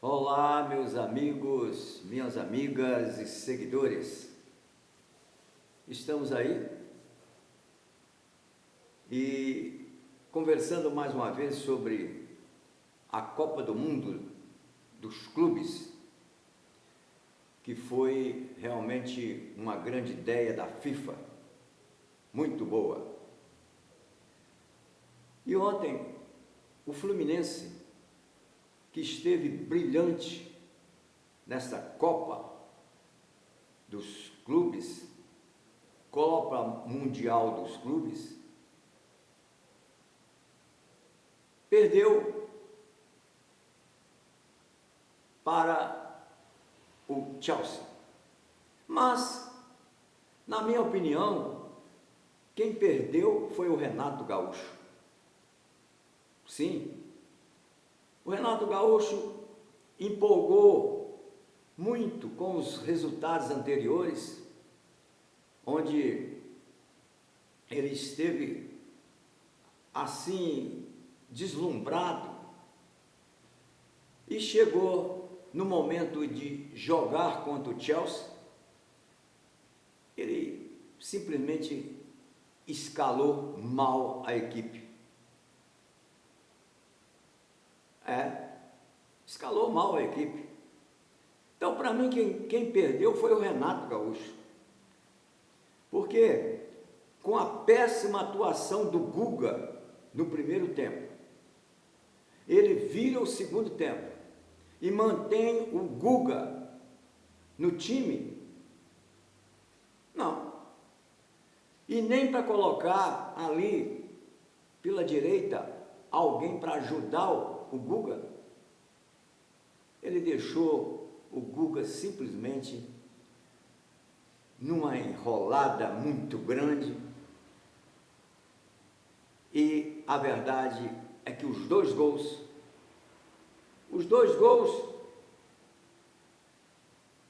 Olá, meus amigos, minhas amigas e seguidores. Estamos aí e conversando mais uma vez sobre a Copa do Mundo dos clubes, que foi realmente uma grande ideia da FIFA, muito boa. E ontem, o Fluminense, que esteve brilhante nessa Copa dos Clubes, Copa Mundial dos Clubes, perdeu para o Chelsea. Mas, na minha opinião, quem perdeu foi o Renato Gaúcho. Sim, o Renato Gaúcho empolgou muito com os resultados anteriores, onde ele esteve assim deslumbrado e chegou no momento de jogar contra o Chelsea, ele simplesmente escalou mal a equipe. Escalou mal a equipe. Então, para mim, quem perdeu foi o Renato Gaúcho. Porque, com a péssima atuação do Guga no primeiro tempo, ele vira o segundo tempo e mantém o Guga no time? Não. E nem para colocar ali, pela direita, alguém para ajudar o Guga. Ele deixou o Guga simplesmente numa enrolada muito grande, e a verdade é que os dois gols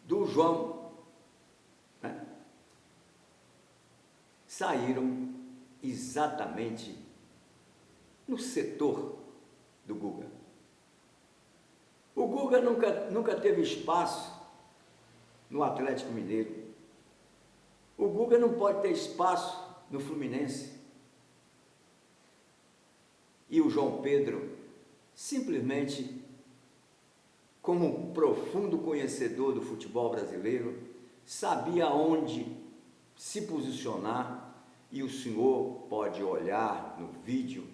do João, saíram exatamente no setor do Guga. O Guga nunca teve espaço no Atlético Mineiro. O Guga não pode ter espaço no Fluminense. E o João Pedro, simplesmente, como um profundo conhecedor do futebol brasileiro, sabia onde se posicionar, e o senhor pode olhar no vídeo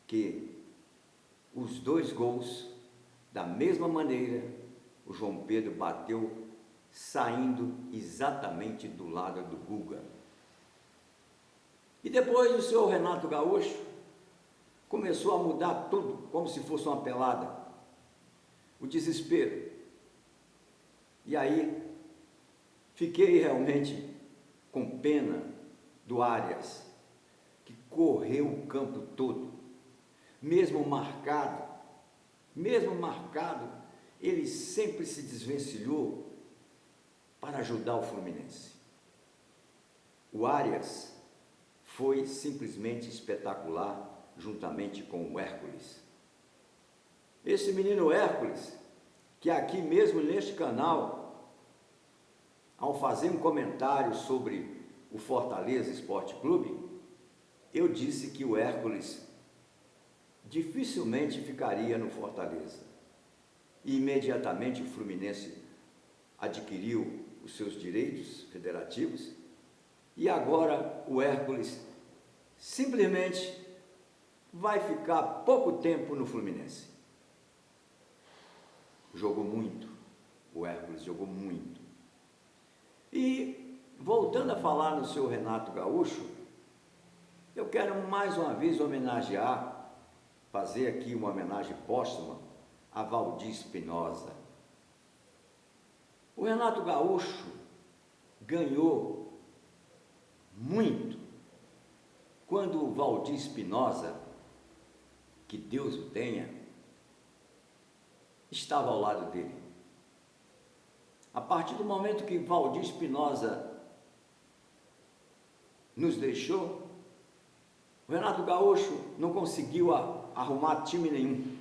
que os dois gols, da mesma maneira, o João Pedro bateu saindo exatamente do lado do Guga. E depois o senhor Renato Gaúcho começou a mudar tudo, como se fosse uma pelada. O desespero. E aí, fiquei realmente com pena do Arias, que correu o campo todo. Mesmo marcado, ele sempre se desvencilhou para ajudar o Fluminense. O Arias foi simplesmente espetacular, juntamente com o Hércules. Esse menino Hércules, que aqui mesmo neste canal, ao fazer um comentário sobre o Fortaleza Esporte Clube, eu disse que o Hércules dificilmente ficaria no Fortaleza. E imediatamente o Fluminense adquiriu os seus direitos federativos, e agora o Hércules simplesmente vai ficar pouco tempo no Fluminense. Jogou muito, o Hércules jogou muito. E, voltando a falar no seu Renato Gaúcho, eu quero mais uma vez homenagear, fazer aqui uma homenagem póstuma a Valdir Spinoza. O Renato Gaúcho ganhou muito quando o Valdir Spinoza, que Deus o tenha, estava ao lado dele. A partir do momento que Valdir Spinoza nos deixou, o Renato Gaúcho não conseguiu arrumar time nenhum.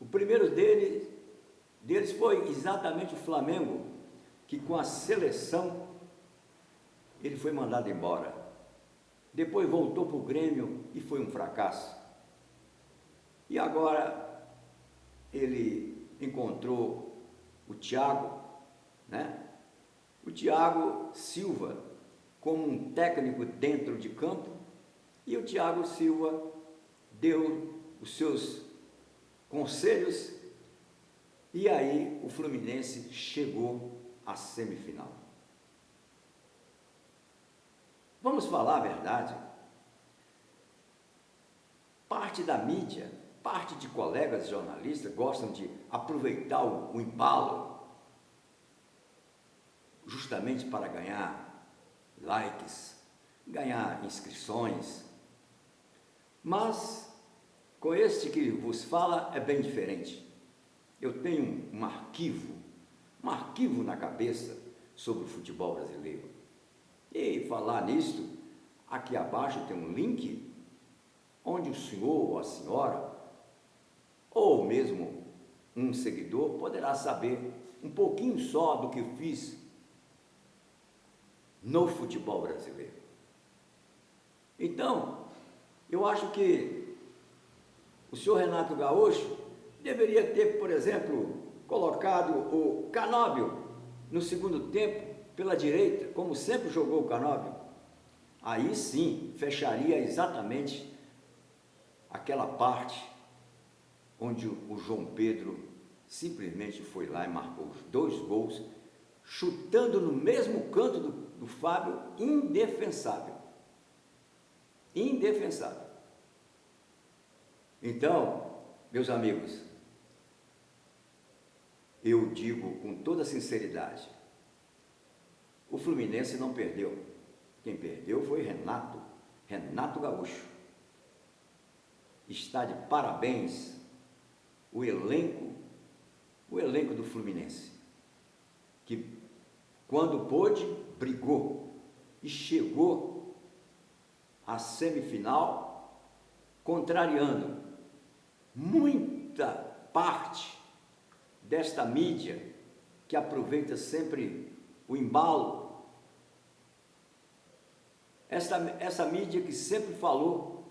O primeiro deles foi exatamente o Flamengo, que com a seleção ele foi mandado embora. Depois voltou para o Grêmio e foi um fracasso. E agora ele encontrou o Thiago, né? O Thiago Silva como um técnico dentro de campo, e o Thiago Silva deu os seus conselhos, e aí o Fluminense chegou à semifinal. Vamos falar a verdade. Parte da mídia, parte de colegas jornalistas gostam de aproveitar o embalo justamente para ganhar likes, ganhar inscrições. Mas com este que vos fala é bem diferente. Eu tenho um arquivo na cabeça sobre o futebol brasileiro. E falar nisto, aqui abaixo tem um link onde o senhor ou a senhora, ou mesmo um seguidor, poderá saber um pouquinho só do que eu fiz no futebol brasileiro. Então, eu acho que o senhor Renato Gaúcho deveria ter, por exemplo, colocado o Canóbio no segundo tempo pela direita, como sempre jogou o Canóbio. Aí sim, fecharia exatamente aquela parte onde o João Pedro simplesmente foi lá e marcou os 2 gols, chutando no mesmo canto do Fábio, indefensável. Indefensável. Então, meus amigos, eu digo com toda sinceridade, o Fluminense não perdeu. Quem perdeu foi Renato Gaúcho. Está de parabéns o elenco do Fluminense, que quando pôde, brigou e chegou à semifinal, contrariando muita parte desta mídia que aproveita sempre o embalo. Essa mídia que sempre falou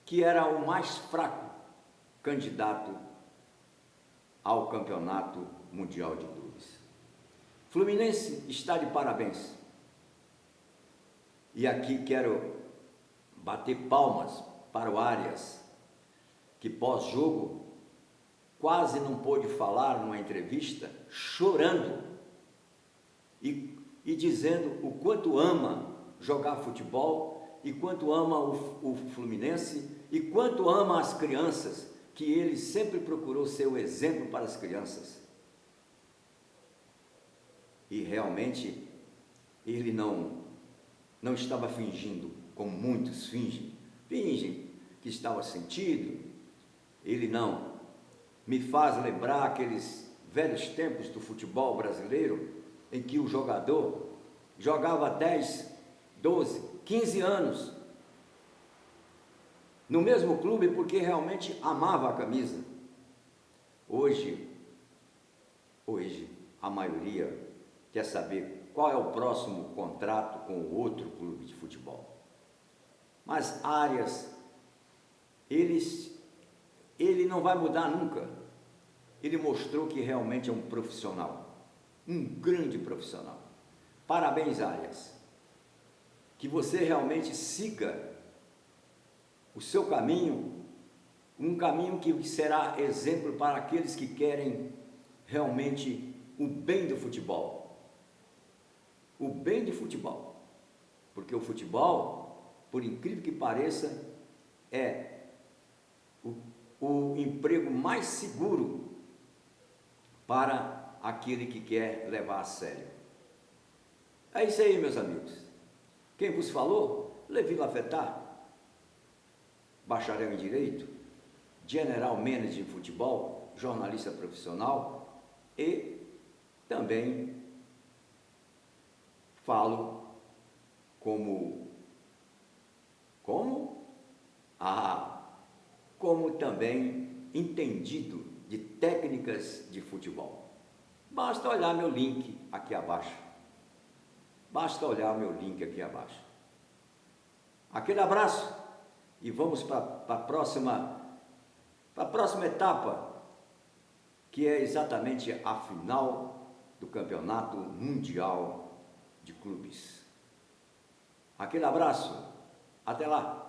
que era o mais fraco candidato ao Campeonato Mundial de Clubes. Fluminense está de parabéns. E aqui quero bater palmas para o Arias, que pós-jogo quase não pôde falar numa entrevista, chorando e dizendo o quanto ama jogar futebol e quanto ama o Fluminense e quanto ama as crianças, que ele sempre procurou ser o exemplo para as crianças. E realmente ele não estava fingindo, como muitos fingem que estava sentido. Ele não. Me faz lembrar aqueles velhos tempos do futebol brasileiro, em que o jogador jogava 10, 12, 15 anos no mesmo clube porque realmente amava a camisa. Hoje a maioria quer saber qual é o próximo contrato com o outro clube de futebol. Mas Arias, ele não vai mudar nunca. Ele mostrou que realmente é um profissional, um grande profissional. Parabéns, Arias. Que você realmente siga o seu caminho, um caminho que será exemplo para aqueles que querem realmente o bem do futebol. O bem de futebol. Porque o futebol, por incrível que pareça, é o emprego mais seguro para aquele que quer levar a sério. É isso aí, meus amigos. Quem vos falou? Levi Lafetá, bacharel em Direito, General Manager em Futebol, jornalista profissional e também falo como também entendido de técnicas de futebol. Basta olhar meu link aqui abaixo. Basta olhar meu link aqui abaixo. Aquele abraço e vamos para a próxima etapa, que é exatamente a final do Campeonato Mundial de Clubes. Aquele abraço, até lá!